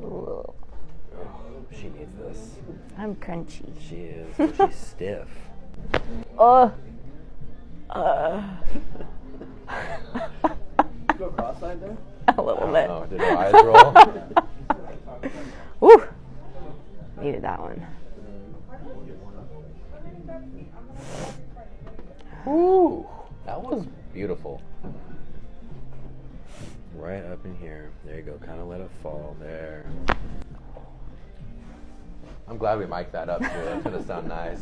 Ooh. Oh, she needs this. I'm crunchy. She is. Oh, she's stiff. Oh. Go cross-eyed there? A little bit. Oh, did her eyes roll? Woo! Needed that one. Ooh, that was beautiful. Right up in here. There you go. Kind of let it fall there. I'm glad we mic'd that up too. That's gonna sound nice.